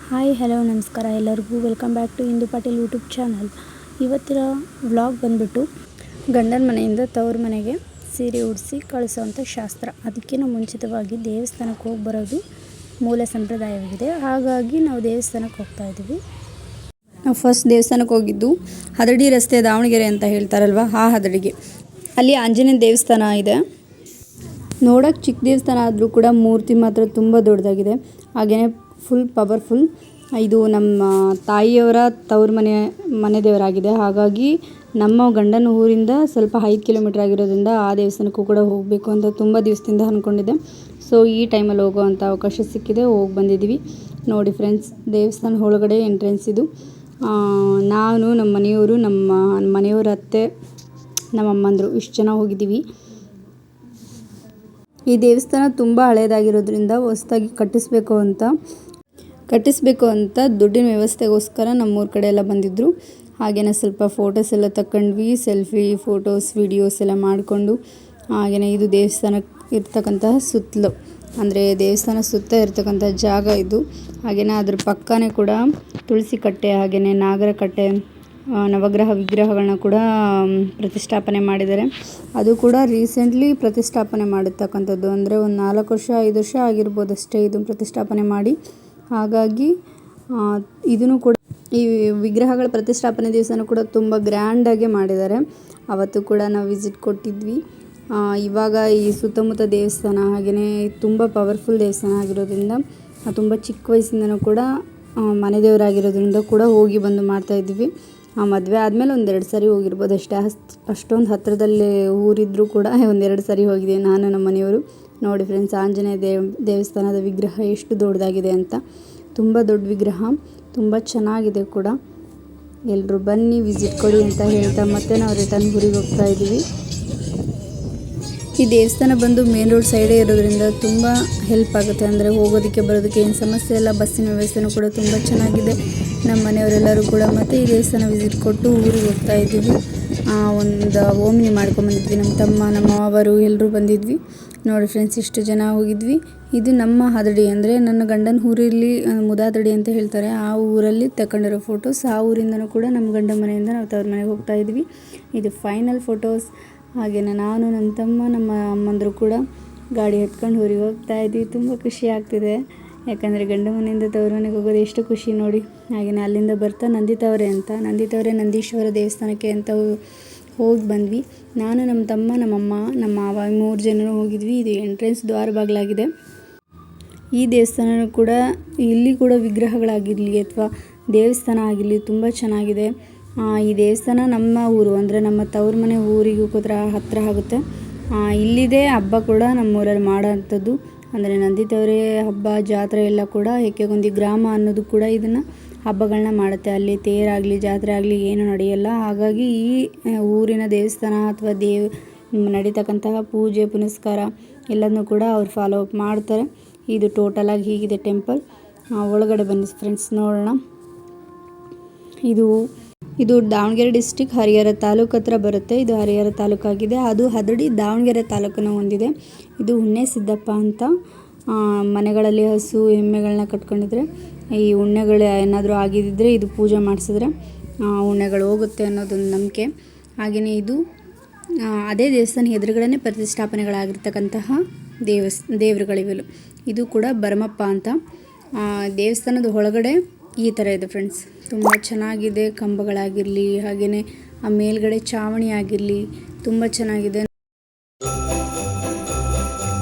Hi hello ನಮಸ್ಕಾರ ಎಲ್ಲರಿಗೂ welcome back to Indu Patil YouTube channel. ಇವತ್ತಿನ ವ್ಲಾಗ್ ಬಂದುಬಿಟ್ಟು ಗಂಡನ ಮನೆಯಿಂದ ತವ್ರ ಮನೆಗೆ ಸೀರೆ ಉಡಿಸಿ ಕಳಿಸೋವಂಥ ಶಾಸ್ತ್ರ. ಅದಕ್ಕಿಂತ ಮುಂಚಿತವಾಗಿ ದೇವಸ್ಥಾನಕ್ಕೆ ಹೋಗಿ ಬರೋದು ಮೂಲ ಸಂಪ್ರದಾಯವಾಗಿದೆ. ಹಾಗಾಗಿ ನಾವು ದೇವಸ್ಥಾನಕ್ಕೆ ಹೋಗ್ತಾ ಇದ್ದೀವಿ. ನಾವು ಫಸ್ಟ್ ದೇವಸ್ಥಾನಕ್ಕೆ ಹೋಗಿದ್ದು ಹದಡಿ ರಸ್ತೆ ದಾವಣಗೆರೆ ಅಂತ ಹೇಳ್ತಾರಲ್ವ, ಆ ಹದಡಿಗೆ. ಅಲ್ಲಿ ಆಂಜನೇಯ ದೇವಸ್ಥಾನ ಇದೆ. ನೋಡೋಕ್ಕೆ ಚಿಕ್ಕ ದೇವಸ್ಥಾನ ಆದರೂ ಕೂಡ ಮೂರ್ತಿ ಮಾತ್ರ ತುಂಬ ದೊಡ್ಡದಾಗಿದೆ. ಹಾಗೆಯೇ ಫುಲ್ ಪವರ್ಫುಲ್. ಇದು ನಮ್ಮ ತಾಯಿಯವರ ತವ್ರ ಮನೆ ದೇವರಾಗಿದೆ. ಹಾಗಾಗಿ ನಮ್ಮ ಗಂಡನ ಊರಿಂದ ಸ್ವಲ್ಪ 5 ಕಿಲೋಮೀಟ್ರ್ ಆಗಿರೋದ್ರಿಂದ ಆ ದೇವಸ್ಥಾನಕ್ಕೂ ಕೂಡ ಹೋಗಬೇಕು ಅಂತ ತುಂಬ ದಿವಸದಿಂದ ಅಂದ್ಕೊಂಡಿದ್ದೆ. ಸೊ ಈ ಟೈಮಲ್ಲಿ ಹೋಗೋವಂಥ ಅವಕಾಶ ಸಿಕ್ಕಿದೆ, ಹೋಗಿ ಬಂದಿದ್ದೀವಿ. ನೋಡಿ ಫ್ರೆಂಡ್ಸ್, ದೇವಸ್ಥಾನ ಒಳಗಡೆ ಎಂಟ್ರೆನ್ಸ್ ಇದು. ನಾನು, ನಮ್ಮ ಮನೆಯವರು, ನಮ್ಮ ಮನೆಯವರ ಅತ್ತೆ, ನಮ್ಮ ಅಮ್ಮಂದರು ಇಷ್ಟು ಜನ ಹೋಗಿದ್ದೀವಿ. ಈ ದೇವಸ್ಥಾನ ತುಂಬ ಹಳೆಯದಾಗಿರೋದ್ರಿಂದ ಹೊಸದಾಗಿ ಕಟ್ಟಿಸ್ಬೇಕು ಅಂತ ದುಡ್ಡಿನ ವ್ಯವಸ್ಥೆಗೋಸ್ಕರ ನಮ್ಮೂರ ಕಡೆ ಎಲ್ಲ ಬಂದಿದ್ದರು. ಹಾಗೆಯೇ ಸ್ವಲ್ಪ ಫೋಟೋಸ್ ಎಲ್ಲ ತಗೊಂಡ್ವಿ. ಸೆಲ್ಫಿ, ಫೋಟೋಸ್, ವಿಡಿಯೋಸ್ ಎಲ್ಲ ಮಾಡಿಕೊಂಡು, ಹಾಗೆಯೇ ಇದು ದೇವಸ್ಥಾನಕ್ಕೆ ಇರ್ತಕ್ಕಂತಹ ಸುತ್ತಲೂ, ಅಂದರೆ ದೇವಸ್ಥಾನ ಸುತ್ತ ಇರ್ತಕ್ಕಂಥ ಜಾಗ ಇದು. ಹಾಗೆಯೇ ಅದ್ರ ಪಕ್ಕನೇ ಕೂಡ ತುಳಸಿ ಕಟ್ಟೆ, ಹಾಗೆಯೇ ನಾಗರ ಕಟ್ಟೆ, ನವಗ್ರಹ ವಿಗ್ರಹಗಳನ್ನ ಕೂಡ ಪ್ರತಿಷ್ಠಾಪನೆ ಮಾಡಿದ್ದಾರೆ. ಅದು ಕೂಡ ರೀಸೆಂಟ್ಲಿ ಪ್ರತಿಷ್ಠಾಪನೆ ಮಾಡಿರ್ತಕ್ಕಂಥದ್ದು, ಅಂದರೆ ಒಂದು 4 ವರ್ಷ 5 ವರ್ಷ ಆಗಿರ್ಬೋದು ಅಷ್ಟೇ ಇದು ಪ್ರತಿಷ್ಠಾಪನೆ ಮಾಡಿ. ಹಾಗಾಗಿ ಇದನ್ನು ಕೂಡ, ಈ ವಿಗ್ರಹಗಳ ಪ್ರತಿಷ್ಠಾಪನೆ ದಿವಸನೂ ಕೂಡ ತುಂಬ ಗ್ರ್ಯಾಂಡಾಗಿ ಮಾಡಿದ್ದಾರೆ. ಅವತ್ತು ಕೂಡ ನಾವು ವಿಸಿಟ್ ಕೊಟ್ಟಿದ್ವಿ. ಇವಾಗ ಈ ಸುತ್ತಮುತ್ತ ದೇವಸ್ಥಾನ, ಹಾಗೆಯೇ ತುಂಬ ಪವರ್ಫುಲ್ ದೇವಸ್ಥಾನ ಆಗಿರೋದ್ರಿಂದ, ತುಂಬ ಚಿಕ್ಕ ವಯಸ್ಸಿಂದನೂ ಕೂಡ ಮನೆ ದೇವರಾಗಿರೋದ್ರಿಂದ ಕೂಡ ಹೋಗಿ ಬಂದು ಮಾಡ್ತಾಯಿದ್ವಿ. ಮದುವೆ ಆದಮೇಲೆ 1-2 ಸರಿ ಹೋಗಿರ್ಬೋದು ಅಷ್ಟೇ. ಅಷ್ಟೊಂದು ಹತ್ತಿರದಲ್ಲೇ ಊರಿದ್ರೂ ಕೂಡ 1-2 ಸರಿ ಹೋಗಿದ್ದೀವಿ ನಾನು, ನಮ್ಮ ಮನೆಯವರು. ನೋಡಿ ಫ್ರೆಂಡ್ಸ್, ಆಂಜನೇಯ ದೇವಸ್ಥಾನದ ವಿಗ್ರಹ ಎಷ್ಟು ದೊಡ್ಡದಾಗಿದೆ ಅಂತ. ತುಂಬ ದೊಡ್ಡ ವಿಗ್ರಹ, ತುಂಬ ಚೆನ್ನಾಗಿದೆ ಕೂಡ. ಎಲ್ಲರೂ ಬನ್ನಿ ವಿಸಿಟ್ ಕೊಡಿ ಅಂತ ಹೇಳ್ತಾ ಮತ್ತೆ ನಾವು ರಿಟರ್ನ್ ಊರಿಗೆ ಹೋಗ್ತಾ ಇದ್ದೀವಿ. ಈ ದೇವಸ್ಥಾನ ಬಂದು ಮೇನ್ ರೋಡ್ ಸೈಡೇ ಇರೋದ್ರಿಂದ ತುಂಬ ಹೆಲ್ಪ್ ಆಗುತ್ತೆ, ಅಂದರೆ ಹೋಗೋದಕ್ಕೆ ಬರೋದಕ್ಕೆ ಏನು ಸಮಸ್ಯೆ ಇಲ್ಲ. ಬಸ್ಸಿನ ವ್ಯವಸ್ಥೆನೂ ಕೂಡ ತುಂಬ ಚೆನ್ನಾಗಿದೆ. ನಮ್ಮ ಮನೆಯವರೆಲ್ಲರೂ ಕೂಡ ಮತ್ತೆ ಈ ದೇವಸ್ಥಾನ ವಿಸಿಟ್ ಕೊಟ್ಟು ಊರಿಗೆ ಹೋಗ್ತಾ ಇದ್ದೀವಿ. ಒಂದು ಓಮ್ನಿ ಮಾಡ್ಕೊಂಬಂದಿದ್ವಿ, ನಮ್ಮ ತಮ್ಮ, ನಮ್ಮ ಮಾವರು ಎಲ್ಲರೂ ಬಂದಿದ್ವಿ. ನೋಡಿ ಫ್ರೆಂಡ್ಸ್, ಇಷ್ಟು ಜನ ಹೋಗಿದ್ವಿ. ಇದು ನಮ್ಮ ಹದಡಿ, ಅಂದರೆ ನನ್ನ ಗಂಡನ ಊರಲ್ಲಿ ಮುದಾದಡಿ ಅಂತ ಹೇಳ್ತಾರೆ, ಆ ಊರಲ್ಲಿ ತಗೊಂಡಿರೋ ಫೋಟೋಸ್. ಆ ಊರಿಂದನೂ ಕೂಡ ನಮ್ಮ ಗಂಡನ ಮನೆಯಿಂದ ನಾವು ತವ್ರ ಮನೆಗೆ ಹೋಗ್ತಾ ಇದ್ವಿ. ಇದು ಫೈನಲ್ ಫೋಟೋಸ್. ಹಾಗೆಯೇ ನಾನು, ನನ್ನ ತಮ್ಮ, ನಮ್ಮ ಅಮ್ಮಂದರು ಕೂಡ ಗಾಡಿ ಎತ್ಕೊಂಡು ಊರಿಗೆ ಹೋಗ್ತಾ ಇದ್ವಿ. ತುಂಬ ಖುಷಿ ಆಗ್ತಿದೆ, ಯಾಕಂದರೆ ಗಂಡ ಮನೆಯಿಂದ ತವ್ರ ಮನೆಗೆ ಹೋಗೋದು ಎಷ್ಟು ಖುಷಿ ನೋಡಿ. ಹಾಗೆಯೇ ಅಲ್ಲಿಂದ ಬರ್ತಾ ನಂದಿತವರೆ ನಂದೀಶ್ವರ ದೇವಸ್ಥಾನಕ್ಕೆ ಅಂತ ಹೋಗಿ ಬಂದ್ವಿ. ನಾನು, ನಮ್ಮ ತಮ್ಮ, ನಮ್ಮಮ್ಮ, ನಮ್ಮ ಮಾವ 3 ಜನರು ಹೋಗಿದ್ವಿ. ಇದು ಎಂಟ್ರೆನ್ಸ್ ದ್ವಾರ ಬಾಗಿಲಾಗಿದೆ. ಈ ದೇವಸ್ಥಾನ ಕೂಡ, ಇಲ್ಲಿ ಕೂಡ ವಿಗ್ರಹಗಳಾಗಿರಲಿ ಅಥವಾ ದೇವಸ್ಥಾನ ಆಗಿರಲಿ ತುಂಬ ಚೆನ್ನಾಗಿದೆ. ಈ ದೇವಸ್ಥಾನ ನಮ್ಮ ಊರು, ಅಂದರೆ ನಮ್ಮ ತವ್ರ ಮನೆ ಊರಿಗೂ ಕೂಡ ಹತ್ತಿರ ಆಗುತ್ತೆ. ಇಲ್ಲಿದೆ ಹಬ್ಬ ಕೂಡ ನಮ್ಮೂರಲ್ಲಿ ಮಾಡೋ ಅಂಥದ್ದು, ಅಂದರೆ ನಂದಿತವರೆ ಹಬ್ಬ, ಜಾತ್ರೆ ಎಲ್ಲ ಕೂಡ ಹೆಕ್ಕೆಗೊಂದಿ ಗ್ರಾಮ ಅನ್ನೋದು ಕೂಡ ಇದನ್ನು ಹಬ್ಬಗಳನ್ನ ಮಾಡುತ್ತೆ. ಅಲ್ಲಿ ತೇರಾಗಲಿ ಜಾತ್ರೆ ಆಗಲಿ ಏನು ನಡೆಯಲ್ಲ. ಹಾಗಾಗಿ ಈ ಊರಿನ ದೇವಸ್ಥಾನ ಅಥವಾ ನಡೀತಕ್ಕಂತಹ ಪೂಜೆ ಪುನಸ್ಕಾರ ಎಲ್ಲದನ್ನೂ ಕೂಡ ಅವ್ರು ಫಾಲೋ ಅಪ್ ಮಾಡ್ತಾರೆ. ಇದು ಟೋಟಲಾಗಿ ಹೀಗಿದೆ ಟೆಂಪಲ್. ಒಳಗಡೆ ಬನ್ನಿ ಫ್ರೆಂಡ್ಸ್, ನೋಡೋಣ. ಇದು ದಾವಣಗೆರೆ ಡಿಸ್ಟಿಕ್ ಹರಿಹರ ತಾಲೂಕು ಹತ್ರ ಬರುತ್ತೆ. ಇದು ಹರಿಹರ ತಾಲೂಕಾಗಿದೆ. ಅದು ಹದಡಿ ದಾವಣಗೆರೆ ತಾಲೂಕನ್ನು ಹೊಂದಿದೆ. ಇದು ಹುಣ್ಣೆ ಸಿದ್ದಪ್ಪ ಅಂತ. ಮನೆಗಳಲ್ಲಿ ಹಸು ಎಮ್ಮೆಗಳನ್ನ ಕಟ್ಕೊಂಡಿದ್ರೆ, ಈ ಉಣ್ಣೆಗಳು ಏನಾದರೂ ಆಗಿದ್ದರೆ ಇದು ಪೂಜೆ ಮಾಡಿಸಿದ್ರೆ ಉಣ್ಣೆಗಳು ಹೋಗುತ್ತೆ ಅನ್ನೋದೊಂದು ನಂಬಿಕೆ. ಹಾಗೆಯೇ ಇದು ಅದೇ ದೇವಸ್ಥಾನ ಎದುರುಗಡೆ ಪ್ರತಿಷ್ಠಾಪನೆಗಳಾಗಿರ್ತಕ್ಕಂತಹ ದೇವರುಗಳಿವೆಲ್ಲ. ಇದು ಕೂಡ ಭರಮಪ್ಪ ಅಂತ. ದೇವಸ್ಥಾನದ ಒಳಗಡೆ ಈ ಥರ ಇದೆ ಫ್ರೆಂಡ್ಸ್, ತುಂಬ ಚೆನ್ನಾಗಿದೆ. ಕಂಬಗಳಾಗಿರಲಿ, ಹಾಗೆಯೇ ಆ ಮೇಲ್ಗಡೆ ಚಾವಣಿ ಆಗಿರಲಿ ತುಂಬ ಚೆನ್ನಾಗಿದೆ.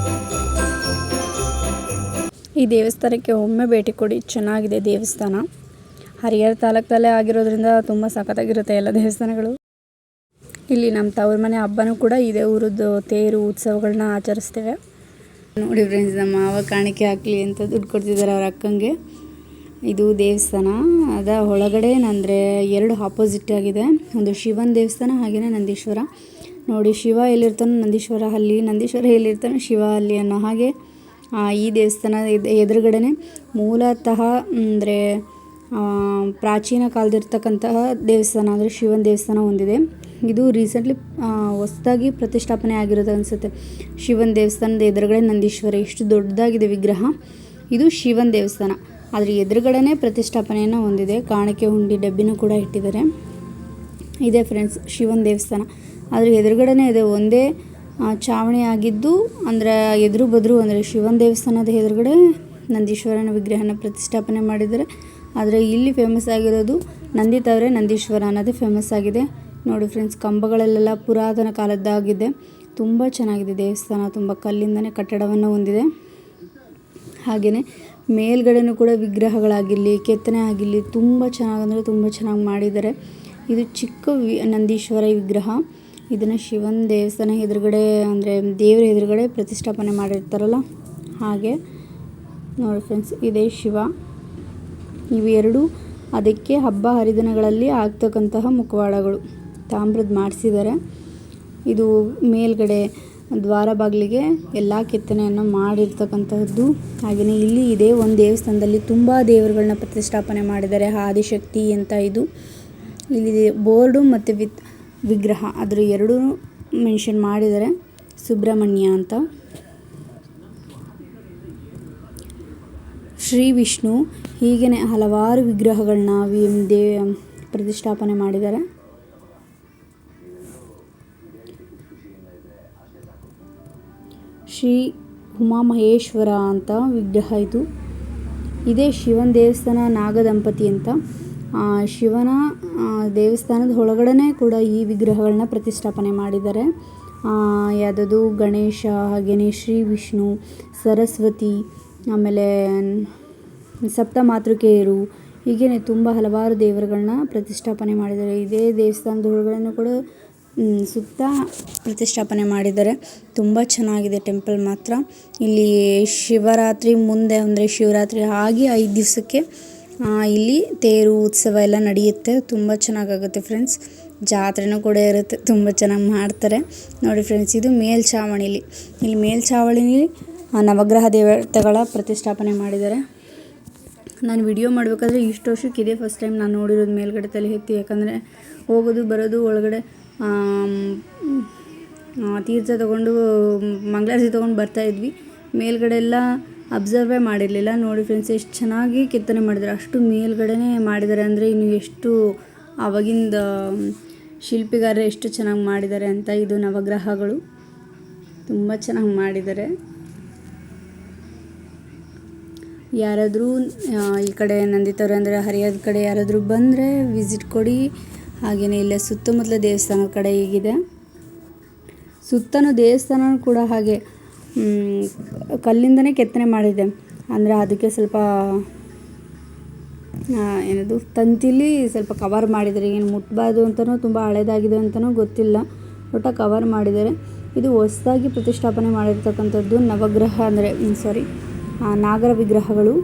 ಈ ದೇವಸ್ಥಾನಕ್ಕೆ ಒಮ್ಮೆ ಭೇಟಿ ಕೊಡಿ, ಚೆನ್ನಾಗಿದೆ ದೇವಸ್ಥಾನ. ಹರಿಹರ ತಾಲೂಕಲ್ಲೇ ಆಗಿರೋದ್ರಿಂದ ತುಂಬ ಸಖತ್ತಾಗಿರುತ್ತೆ ಎಲ್ಲ ದೇವಸ್ಥಾನಗಳು. ಇಲ್ಲಿ ನಮ್ಮ ತವ್ರ ಮನೆ ಹಬ್ಬನೂ ಕೂಡ ಇದೇ ಊರದ್ದು ತೇರು ಉತ್ಸವಗಳನ್ನ ಆಚರಿಸ್ತೇವೆ. ನೋಡಿ ಫ್ರೆಂಡ್ಸ್, ನಮ್ಮ ಮಾವ ಕಾಣಿಕೆ ಹಾಕಲಿ ಅಂತ ದುಡ್ಡು ಕೊಡ್ತಿದ್ದಾರೆ ಅವ್ರ ಅಕ್ಕಂಗೆ. ಇದು ದೇವಸ್ಥಾನ ಅದ ಒಳಗಡೆ, ಅಂದರೆ 2 ಆಪೋಸಿಟ್ ಆಗಿದೆ. ಒಂದು ಶಿವನ ದೇವಸ್ಥಾನ, ಹಾಗೆಯೇ ನಂದೀಶ್ವರ. ನೋಡಿ, ಶಿವ ಎಲ್ಲಿರ್ತಾನೋ ನಂದೀಶ್ವರ ಅಲ್ಲಿ, ನಂದೀಶ್ವರ ಎಲ್ಲಿರ್ತಾನೋ ಶಿವ ಅಲ್ಲಿ ಅನ್ನೋ ಹಾಗೆ ಈ ದೇವಸ್ಥಾನ ಎದುರುಗಡೆ ಮೂಲತಃ ಅಂದರೆ ಪ್ರಾಚೀನ ಕಾಲದಿರ್ತಕ್ಕಂತಹ ದೇವಸ್ಥಾನ, ಅಂದರೆ ಶಿವನ ದೇವಸ್ಥಾನ ಹೊಂದಿದೆ. ಇದು ರೀಸೆಂಟ್ಲಿ ಹೊಸದಾಗಿ ಪ್ರತಿಷ್ಠಾಪನೆ ಆಗಿರೋದು ಅನಿಸುತ್ತೆ. ಶಿವನ ದೇವಸ್ಥಾನದ ಎದುರುಗಡೆ ನಂದೀಶ್ವರ, ಎಷ್ಟು ದೊಡ್ಡದಾಗಿದೆ ವಿಗ್ರಹ. ಇದು ಶಿವನ ದೇವಸ್ಥಾನ. ಆದರೆ ಎದುರುಗಡೆನೇ ಪ್ರತಿಷ್ಠಾಪನೆಯನ್ನು ಹೊಂದಿದೆ. ಕಾಣಿಕೆ ಹುಂಡಿ ಡಬ್ಬಿನೂ ಕೂಡ ಇಟ್ಟಿದ್ದಾರೆ. ಇದೆ ಫ್ರೆಂಡ್ಸ್ ಶಿವನ ದೇವಸ್ಥಾನ. ಆದರೆ ಎದುರುಗಡೆನೇ ಇದೆ, ಒಂದೇ ಚಾವಣಿ ಆಗಿದ್ದು ಅಂದರೆ ಎದುರು ಬದ್ರು ಅಂದರೆ ಶಿವನ ದೇವಸ್ಥಾನದ ಎದುರುಗಡೆ ನಂದೀಶ್ವರನ ವಿಗ್ರಹನ ಪ್ರತಿಷ್ಠಾಪನೆ ಮಾಡಿದ್ದಾರೆ. ಆದರೆ ಇಲ್ಲಿ ಫೇಮಸ್ ಆಗಿರೋದು ನಂದಿ ತವರೆ ನಂದೀಶ್ವರ ಅನ್ನೋದೇ ಫೇಮಸ್ ಆಗಿದೆ. ನೋಡಿ ಫ್ರೆಂಡ್ಸ್, ಕಂಬಗಳಲ್ಲೆಲ್ಲ ಪುರಾತನ ಕಾಲದ್ದಾಗಿದೆ. ತುಂಬ ಚೆನ್ನಾಗಿದೆ ದೇವಸ್ಥಾನ. ತುಂಬ ಕಲ್ಲಿಂದನೇ ಕಟ್ಟಡವನ್ನು ಹೊಂದಿದೆ. ಹಾಗೆಯೇ ಮೇಲ್ಗಡೆನೂ ಕೂಡ ವಿಗ್ರಹಗಳಾಗಿರಲಿ ಕೆತ್ತನೆ ಆಗಿರಲಿ ತುಂಬ ಚೆನ್ನಾಗಂದರೆ ತುಂಬ ಚೆನ್ನಾಗಿ ಮಾಡಿದ್ದಾರೆ. ಇದು ಚಿಕ್ಕ ನಂದೀಶ್ವರ ವಿಗ್ರಹ. ಇದನ್ನು ಶಿವನ ದೇವಸ್ಥಾನ ಎದುರುಗಡೆ ಅಂದರೆ ದೇವರ ಎದುರುಗಡೆ ಪ್ರತಿಷ್ಠಾಪನೆ ಮಾಡಿರ್ತಾರಲ್ಲ ಹಾಗೆ. ನೋಡಿ ಫ್ರೆಂಡ್ಸ್, ಇದೇ ಶಿವ. ಇವು ಎರಡು ಅದಕ್ಕೆ ಹಬ್ಬ ಹರಿದಿನಗಳಲ್ಲಿ ಆಗ್ತಕ್ಕಂತಹ ಮುಖವಾಡಗಳು ತಾಮ್ರದ ಮಾಡಿಸಿದ್ದಾರೆ. ಇದು ಮೇಲ್ಗಡೆ ದ್ವಾರ ಬಾಗಿಲಿಗೆ ಎಲ್ಲ ಕೆತ್ತನೆಯನ್ನು ಮಾಡಿರ್ತಕ್ಕಂತಹದ್ದು. ಹಾಗೆಯೇ ಇಲ್ಲಿ ಇದೆ ಒಂದು ದೇವಸ್ಥಾನದಲ್ಲಿ ತುಂಬ ದೇವರುಗಳನ್ನ ಪ್ರತಿಷ್ಠಾಪನೆ ಮಾಡಿದ್ದಾರೆ. ಆದಿಶಕ್ತಿ ಅಂತ ಇದು ಇಲ್ಲಿ ಬೋರ್ಡು ಮತ್ತು ವಿತ್ ವಿಗ್ರಹ ಅದರ ಎರಡೂ ಮೆನ್ಷನ್ ಮಾಡಿದ್ದಾರೆ. ಸುಬ್ರಹ್ಮಣ್ಯ ಅಂತ. ಶ್ರೀ ವಿಷ್ಣು, ಹೀಗೆ ಹಲವಾರು ವಿಗ್ರಹಗಳನ್ನ ಪ್ರತಿಷ್ಠಾಪನೆ ಮಾಡಿದ್ದಾರೆ. ಶ್ರೀ ಉಮಾಮಹೇಶ್ವರ ಅಂತ ವಿಗ್ರಹ ಇದು. ಇದೇ ಶಿವನ ದೇವಸ್ಥಾನ ನಾಗದಂಪತಿ ಅಂತ. ಶಿವನ ದೇವಸ್ಥಾನದ ಒಳಗಡೆ ಕೂಡ ಈ ವಿಗ್ರಹಗಳನ್ನ ಪ್ರತಿಷ್ಠಾಪನೆ ಮಾಡಿದ್ದಾರೆ. ಯಾವುದದು ಗಣೇಶ, ಹಾಗೆಯೇ ಶ್ರೀ ವಿಷ್ಣು, ಸರಸ್ವತಿ, ಆಮೇಲೆ ಸಪ್ತ ಮಾತೃಕೆಯರು, ಹೀಗೆ ತುಂಬ ಹಲವಾರು ದೇವರುಗಳನ್ನ ಪ್ರತಿಷ್ಠಾಪನೆ ಮಾಡಿದ್ದಾರೆ. ಇದೇ ದೇವಸ್ಥಾನದ ಒಳಗಡೆ ಕೂಡ ಸುತ್ತ ಪ್ರತಿಷ್ಠಾಪನೆ ಮಾಡಿದ್ದಾರೆ. ತುಂಬ ಚೆನ್ನಾಗಿದೆ ಟೆಂಪಲ್ ಮಾತ್ರ. ಇಲ್ಲಿ ಶಿವರಾತ್ರಿ ಮುಂದೆ ಅಂದರೆ ಶಿವರಾತ್ರಿ ಆಗಿ 5 ದಿವಸಕ್ಕೆ ಇಲ್ಲಿ ತೇರು ಉತ್ಸವ ಎಲ್ಲ ನಡೆಯುತ್ತೆ. ತುಂಬ ಚೆನ್ನಾಗಾಗುತ್ತೆ ಫ್ರೆಂಡ್ಸ್. ಜಾತ್ರೆನೂ ಕೂಡ ಇರುತ್ತೆ, ತುಂಬ ಚೆನ್ನಾಗಿ ಮಾಡ್ತಾರೆ. ನೋಡಿ ಫ್ರೆಂಡ್ಸ್, ಇದು ಮೇಲ್ಛಾವಣಿಲಿ ಇಲ್ಲಿ ಮೇಲ್ಛಾವಣಿಲಿ ನವಗ್ರಹ ದೇವತೆಗಳ ಪ್ರತಿಷ್ಠಾಪನೆ ಮಾಡಿದ್ದಾರೆ. ನಾನು ವಿಡಿಯೋ ಮಾಡಬೇಕಾದ್ರೆ ಇಷ್ಟು ವರ್ಷಕ್ಕೆ ಇದೇ ಫಸ್ಟ್ ಟೈಮ್ ನಾನು ನೋಡಿರೋದು ಮೇಲ್ಗಡೆ ತಲೆ ಎತ್ತಿ. ಯಾಕಂದರೆ ಹೋಗೋದು ಬರೋದು ಒಳಗಡೆ ತೀರ್ಥ ತೊಗೊಂಡು ಮಂಗಳಾರತಿ ತೊಗೊಂಡು ಬರ್ತಾಯಿದ್ವಿ. ಮೇಲ್ಗಡೆ ಎಲ್ಲ ಅಬ್ಸರ್ವೇ ಮಾಡಿರಲಿಲ್ಲ. ನೋಡಿ ಫ್ರೆಂಡ್ಸ್, ಎಷ್ಟು ಚೆನ್ನಾಗಿ ಕೆತ್ತನೆ ಮಾಡಿದ್ದಾರೆ. ಅಷ್ಟು ಮೇಲ್ಗಡೆನೇ ಮಾಡಿದ್ದಾರೆ ಅಂದರೆ ಇನ್ನು ಎಷ್ಟು ಆವಾಗಿಂದ ಶಿಲ್ಪಿಗಾರರು ಎಷ್ಟು ಚೆನ್ನಾಗಿ ಮಾಡಿದ್ದಾರೆ ಅಂತ. ಇದು ನವಗ್ರಹಗಳು ತುಂಬ ಚೆನ್ನಾಗಿ ಮಾಡಿದ್ದಾರೆ. ಯಾರಾದರೂ ಈ ಕಡೆ ನಂದಿತವ್ರೆ ಅಂದರೆ ಹರಿಹರದ ಕಡೆ ಯಾರಾದರೂ ಬಂದರೆ ವಿಸಿಟ್ ಕೊಡಿ. ಹಾಗೆಯೇ ಇಲ್ಲ ಸುತ್ತಮುತ್ತಲ ದೇವಸ್ಥಾನದ ಕಡೆ ಹೀಗಿದೆ. ಸುತ್ತಲೂ ದೇವಸ್ಥಾನ ಕೂಡ ಹಾಗೆ ಕಲ್ಲಿಂದನೇ ಕೆತ್ತನೆ ಮಾಡಿದೆ. ಅಂದರೆ ಅದಕ್ಕೆ ಸ್ವಲ್ಪ ಏನದು ತಂತಿಲಿ ಸ್ವಲ್ಪ ಕವರ್ ಮಾಡಿದ್ದಾರೆ. ಏನು ಮುಟ್ಬಾರ್ದು ಅಂತಲೂ ತುಂಬ ಹಳೇದಾಗಿದೆ ಅಂತಲೂ ಗೊತ್ತಿಲ್ಲ, ಒಟ್ಟು ಕವರ್ ಮಾಡಿದ್ದಾರೆ. ಇದು ಹೊಸದಾಗಿ ಪ್ರತಿಷ್ಠಾಪನೆ ಮಾಡಿರ್ತಕ್ಕಂಥದ್ದು ನವಗ್ರಹ ಅಂದರೆ ನಾಗರ ವಿಗ್ರಹಗಳು.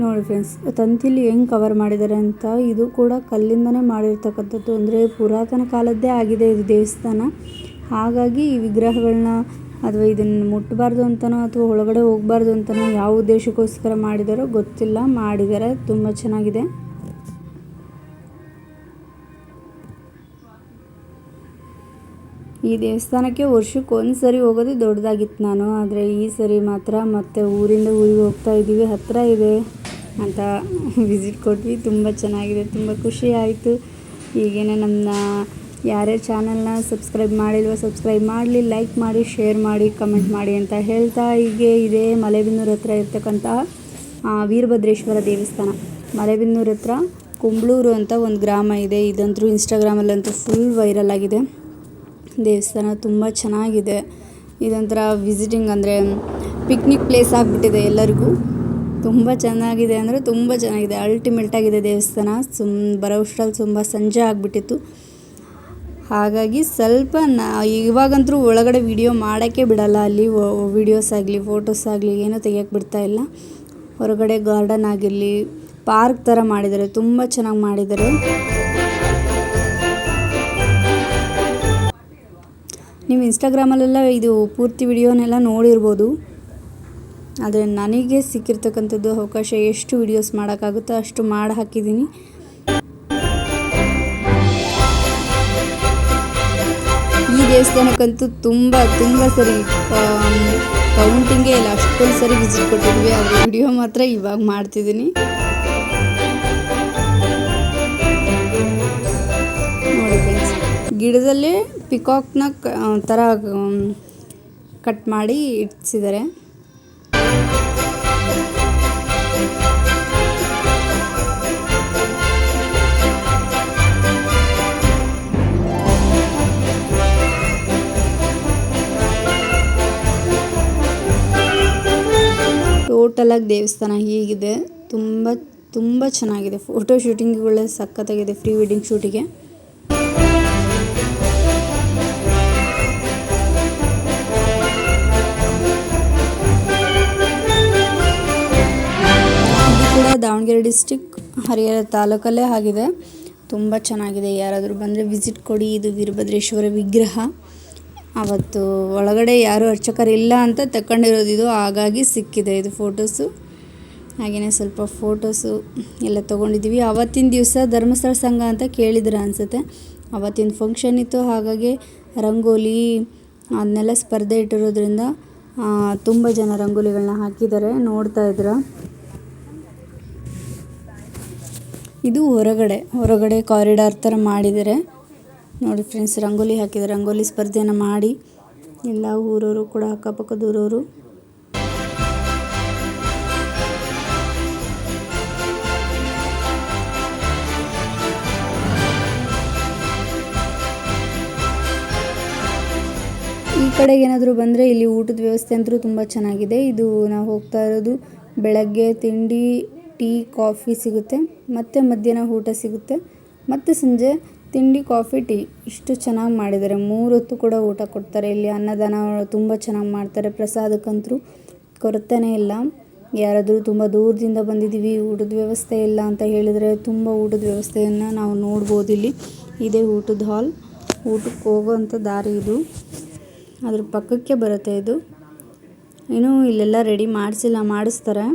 ನೋಡಿ ಫ್ರೆಂಡ್ಸ್, ತಂತಿಲಿ ಹೆಂಗೆ ಕವರ್ ಮಾಡಿದ್ದಾರೆ ಅಂತ. ಇದು ಕೂಡ ಕಲ್ಲಿಂದನೇ ಮಾಡಿರ್ತಕ್ಕಂಥದ್ದು, ಅಂದರೆ ಪುರಾತನ ಕಾಲದ್ದೇ ಆಗಿದೆ ಇದು ದೇವಸ್ಥಾನ. ಹಾಗಾಗಿ ಈ ವಿಗ್ರಹಗಳನ್ನ ಅಥವಾ ಇದನ್ನು ಮುಟ್ಟಬಾರ್ದು ಅಂತನೋ ಅಥವಾ ಒಳಗಡೆ ಹೋಗಬಾರ್ದು ಅಂತನೋ ಯಾವ ಉದ್ದೇಶಕ್ಕೋಸ್ಕರ ಮಾಡಿದಾರೋ ಗೊತ್ತಿಲ್ಲ, ಮಾಡಿದ್ದಾರೆ. ತುಂಬ ಚೆನ್ನಾಗಿದೆ. ಈ ದೇವಸ್ಥಾನಕ್ಕೆ ವರ್ಷಕ್ಕೆ ಒಂದು ಸರಿ ಹೋಗೋದು ದೊಡ್ಡದಾಗಿತ್ತು ನಾನು. ಆದರೆ ಈ ಸರಿ ಮಾತ್ರ ಮತ್ತೆ ಊರಿಂದ ಊರಿಗೆ ಹೋಗ್ತಾ ಇದ್ದೀವಿ, ಹತ್ತಿರ ಇದೆ ಅಂತ ವಿಸಿಟ್ ಕೊಟ್ವಿ. ತುಂಬ ಚೆನ್ನಾಗಿದೆ, ತುಂಬ ಖುಷಿ ಆಯಿತು. ಹೀಗೇನೆ ನಮ್ಮ ಯಾರ್ಯಾರು ಚಾನಲ್ನ ಸಬ್ಸ್ಕ್ರೈಬ್ ಮಾಡಿಲ್ವೋ ಸಬ್ಸ್ಕ್ರೈಬ್ ಮಾಡಲಿ, ಲೈಕ್ ಮಾಡಿ, ಶೇರ್ ಮಾಡಿ, ಕಮೆಂಟ್ ಮಾಡಿ ಅಂತ ಹೇಳ್ತಾ, ಹೀಗೆ ಇದೇ ಮಲೆಬೆನ್ನೂರು ಹತ್ರ ಇರ್ತಕ್ಕಂತಹ ವೀರಭದ್ರೇಶ್ವರ ದೇವಸ್ಥಾನ. ಮಲೆಬೆನ್ನೂರು ಹತ್ರ ಕುಂಬ್ಳೂರು ಅಂತ ಒಂದು ಗ್ರಾಮ ಇದೆ. ಇದಂತೂ ಇನ್ಸ್ಟಾಗ್ರಾಮಲ್ಲಂತೂ ಫುಲ್ ವೈರಲ್ ಆಗಿದೆ. ದೇವಸ್ಥಾನ ತುಂಬ ಚೆನ್ನಾಗಿದೆ. ಇದೊಂಥರ ವಿಸಿಟಿಂಗ್ ಅಂದರೆ ಪಿಕ್ನಿಕ್ ಪ್ಲೇಸ್ ಆಗಿಬಿಟ್ಟಿದೆ ಎಲ್ಲರಿಗೂ. ತುಂಬ ಚೆನ್ನಾಗಿದೆ ಅಂದರೆ ತುಂಬ ಚೆನ್ನಾಗಿದೆ, ಅಲ್ಟಿಮೇಟಾಗಿದೆ ದೇವಸ್ಥಾನ. ಬರೋಷ್ಟರಲ್ಲಿ ತುಂಬ ಸಂಜೆ ಆಗಿಬಿಟ್ಟಿತ್ತು. ಹಾಗಾಗಿ ಸ್ವಲ್ಪ ಇವಾಗಂತೂ ಒಳಗಡೆ ವಿಡಿಯೋ ಮಾಡೋಕ್ಕೆ ಬಿಡಲ್ಲ. ಅಲ್ಲಿ ವಿಡಿಯೋಸ್ ಆಗಲಿ ಫೋಟೋಸ್ ಆಗಲಿ ಏನೂ ತೆಗಿಯೋಕ್ಕೆ ಬಿಡ್ತಾಯಿಲ್ಲ. ಹೊರಗಡೆ ಗಾರ್ಡನ್ ಆಗಿರಲಿ, ಪಾರ್ಕ್ ಥರ ಮಾಡಿದ್ದಾರೆ, ತುಂಬ ಚೆನ್ನಾಗಿ ಮಾಡಿದ್ದಾರೆ. ನೀವು ಇನ್ಸ್ಟಾಗ್ರಾಮಲ್ಲೆಲ್ಲ ಇದು ಪೂರ್ತಿ ವಿಡಿಯೋನೆಲ್ಲ ನೋಡಿರ್ಬೋದು. ಆದರೆ ನನಗೆ ಸಿಕ್ಕಿರ್ತಕ್ಕಂಥದ್ದು ಅವಕಾಶ ಎಷ್ಟು ವಿಡಿಯೋಸ್ ಮಾಡೋಕ್ಕಾಗುತ್ತೋ ಅಷ್ಟು ಮಾಡಿ ಹಾಕಿದ್ದೀನಿ. ಈ ದೇವಸ್ಥಾನಕ್ಕಂತೂ ತುಂಬ ಸರಿ ಕೌಂಟಿಂಗೇ ಇಲ್ಲ, ಅಷ್ಟೊಂದು ಸರಿ ವಿಸಿಟ್ ಕೊಟ್ಟಿದ್ವಿ. ಅದ್ರ ವಿಡಿಯೋ ಮಾತ್ರ ಇವಾಗ ಮಾಡ್ತಿದ್ದೀನಿ. ನೋಡಿ ಫ್ರೆಂಡ್ಸ್, ಗಿಡದಲ್ಲೇ ಪಿಕಾಕ್ನ ಥರ ಕಟ್ ಮಾಡಿ ಇಡ್ಸಿದ್ದಾರೆ. ಟೋಟಲಾಗಿ ದೇವಸ್ಥಾನ ಹೀಗಿದೆ. ತುಂಬ ಚೆನ್ನಾಗಿದೆ. ಫೋಟೋ ಶೂಟಿಂಗ್ಗಳೇ ಸಖತ್ತಾಗಿದೆ, ಪ್ರೀ ವೆಡ್ಡಿಂಗ್ ಶೂಟಿಗೆ. ಇದು ಕೂಡ ದಾವಣಗೆರೆ ಡಿಸ್ಟಿಕ್ ಹರಿಹರ ತಾಲೂಕಲ್ಲೇ ಆಗಿದೆ. ತುಂಬ ಚೆನ್ನಾಗಿದೆ. ಯಾರಾದರೂ ಬಂದರೆ ವಿಸಿಟ್ ಕೊಡಿ. ಇದು ವೀರಭದ್ರೇಶ್ವರ ವಿಗ್ರಹ. ಅವತ್ತು ಒಳಗಡೆ ಯಾರೂ ಅರ್ಚಕರಿಲ್ಲ ಅಂತ ತಗೊಂಡಿರೋದು ಇದು, ಹಾಗಾಗಿ ಸಿಕ್ಕಿದೆ ಇದು ಫೋಟೋಸು. ಹಾಗೆಯೇ ಸ್ವಲ್ಪ ಫೋಟೋಸು ಎಲ್ಲ ತೊಗೊಂಡಿದ್ದೀವಿ. ಅವತ್ತಿನ ದಿವಸ ಧರ್ಮಸ್ಥಳ ಸಂಘ ಅಂತ ಕೇಳಿದ್ರೆ ಅನಿಸುತ್ತೆ. ಅವತ್ತಿನ ಫಂಕ್ಷನ್ ಇತ್ತು, ಹಾಗಾಗಿ ರಂಗೋಲಿ ಅದನ್ನೆಲ್ಲ ಸ್ಪರ್ಧೆ ಇಟ್ಟಿರೋದ್ರಿಂದ ತುಂಬ ಜನ ರಂಗೋಲಿಗಳನ್ನ ಹಾಕಿದ್ದಾರೆ. ನೋಡ್ತಾ ಇದ್ದೀರಾ, ಇದು ಹೊರಗಡೆ ಕಾರಿಡಾರ್ ಥರ ಮಾಡಿದ್ದಾರೆ. ನೋಡಿ ಫ್ರೆಂಡ್ಸ್, ರಂಗೋಲಿ ಹಾಕಿದ್ದಾರೆ. ರಂಗೋಲಿ ಸ್ಪರ್ಧೆನ ಮಾಡಿ ಎಲ್ಲ ಊರವರು ಕೂಡ, ಅಕ್ಕಪಕ್ಕದ ಊರವರು. ಈ ಕಡೆಗೆ ಏನಾದರೂ ಬಂದರೆ ಇಲ್ಲಿ ಊಟದ ವ್ಯವಸ್ಥೆ ಅಂತೂ ತುಂಬ ಚೆನ್ನಾಗಿದೆ. ಇದು ನಾವು ಹೋಗ್ತಾ ಇರೋದು ಬೆಳಗ್ಗೆ ತಿಂಡಿ, ಟೀ, ಕಾಫಿ ಸಿಗುತ್ತೆ, ಮತ್ತು ಮಧ್ಯಾಹ್ನ ಊಟ ಸಿಗುತ್ತೆ, ಮತ್ತು ಸಂಜೆ ತಿಂಡಿ, ಕಾಫಿ, ಟೀ ಇಷ್ಟು ಚೆನ್ನಾಗಿ ಮಾಡಿದ್ದಾರೆ. 3 ಹೊತ್ತು ಕೂಡ ಊಟ ಕೊಡ್ತಾರೆ. ಇಲ್ಲಿ ಅನ್ನದಾನ ತುಂಬ ಚೆನ್ನಾಗಿ ಮಾಡ್ತಾರೆ. ಪ್ರಸಾದಕ್ಕಂತೂ ಕೊರತೆನೇ ಇಲ್ಲ. ಯಾರಾದರೂ ತುಂಬ ದೂರದಿಂದ ಬಂದಿದ್ದೀವಿ, ಊಟದ ವ್ಯವಸ್ಥೆ ಇಲ್ಲ ಅಂತ ಹೇಳಿದರೆ ತುಂಬ ಊಟದ ವ್ಯವಸ್ಥೆಯನ್ನು ನಾವು ನೋಡ್ಬೋದು. ಇಲ್ಲಿ ಇದೇ ಊಟದ ಹಾಲ್. ಊಟಕ್ಕೆ ಹೋಗೋವಂಥ ದಾರಿ ಇದು, ಅದ್ರ ಪಕ್ಕಕ್ಕೆ ಬರುತ್ತೆ ಇದು. ಇನ್ನೂ ಇಲ್ಲೆಲ್ಲ ರೆಡಿ ಮಾಡಿಸಿಲ್ಲ, ಮಾಡಿಸ್ತಾರೆ.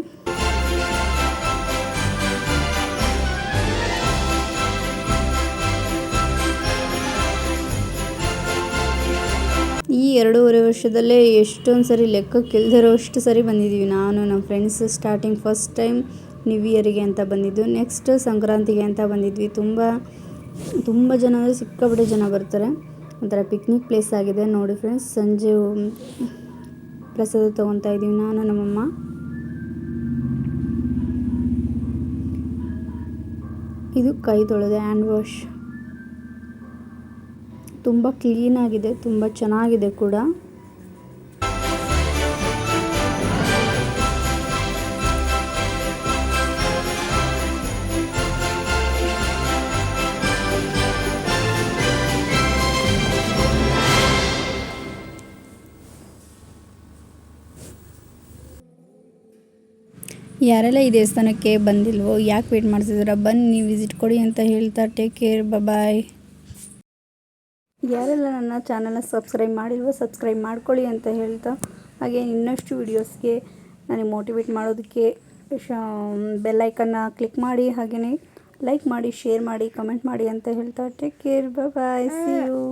ಈ 2.5 ವರ್ಷದಲ್ಲೇ ಎಷ್ಟೊಂದು ಸರಿ ಲೆಕ್ಕಕ್ಕೆ ಇಲ್ದಿರೋಷ್ಟು ಸರಿ ಬಂದಿದ್ದೀವಿ. ನಾನು ನಮ್ಮ friends starting first time new ಇಯರಿಗೆ ಅಂತ ಬಂದಿದ್ದು, ನೆಕ್ಸ್ಟ್ ಸಂಕ್ರಾಂತಿಗೆ ಅಂತ ಬಂದಿದ್ವಿ. ತುಂಬ ಜನ ಅಂದರೆ ಸಿಕ್ಕಾಪಟ್ಟೆ ಜನ ಬರ್ತಾರೆ. ಒಂಥರ ಪಿಕ್ನಿಕ್ ಪ್ಲೇಸ್ ಆಗಿದೆ. ನೋಡಿ ಫ್ರೆಂಡ್ಸ್, ಸಂಜೆ ಪ್ರಸಾದ ತೊಗೊತಾ ಇದ್ದೀವಿ ನಾನು, ನಮ್ಮಮ್ಮ. ಇದು ಕೈ ತೊಳೆದೆ, ಹ್ಯಾಂಡ್ ವಾಶ್. ತುಂಬ ಕ್ಲೀನಾಗಿದೆ, ತುಂಬ ಚೆನ್ನಾಗಿದೆ ಕೂಡ. ಯಾರೆಲ್ಲ ಈ ದೇವಸ್ಥಾನಕ್ಕೆ ಬಂದಿಲ್ವೋ, ಯಾಕೆ ವೇಟ್ ಮಾಡ್ತಿದ್ದೀರಾ, ಬನ್ನಿ ವಿಸಿಟ್ ಕೊಡಿ ಅಂತ ಹೇಳ್ತಾ ಟೇಕ್ ಕೇರ್, ಬಾಯ್. ಯಾರೆಲ್ಲ ನನ್ನ ಚಾನಲ್ನ ಸಬ್ಸ್ಕ್ರೈಬ್ ಮಾಡಿಲ್ವೋ ಸಬ್ಸ್ಕ್ರೈಬ್ ಮಾಡ್ಕೊಳ್ಳಿ ಅಂತ ಹೇಳ್ತಾ, ಹಾಗೆ ಇನ್ನಷ್ಟು ವೀಡಿಯೋಸ್ಗೆ ನನಗೆ ಮೋಟಿವೇಟ್ ಮಾಡೋದಕ್ಕೆ ಬೆಲ್ ಐಕನ್ನ ಕ್ಲಿಕ್ ಮಾಡಿ, ಹಾಗೆಯೇ ಲೈಕ್ ಮಾಡಿ, ಶೇರ್ ಮಾಡಿ, ಕಮೆಂಟ್ ಮಾಡಿ ಅಂತ ಹೇಳ್ತಾ take care, bye, see you.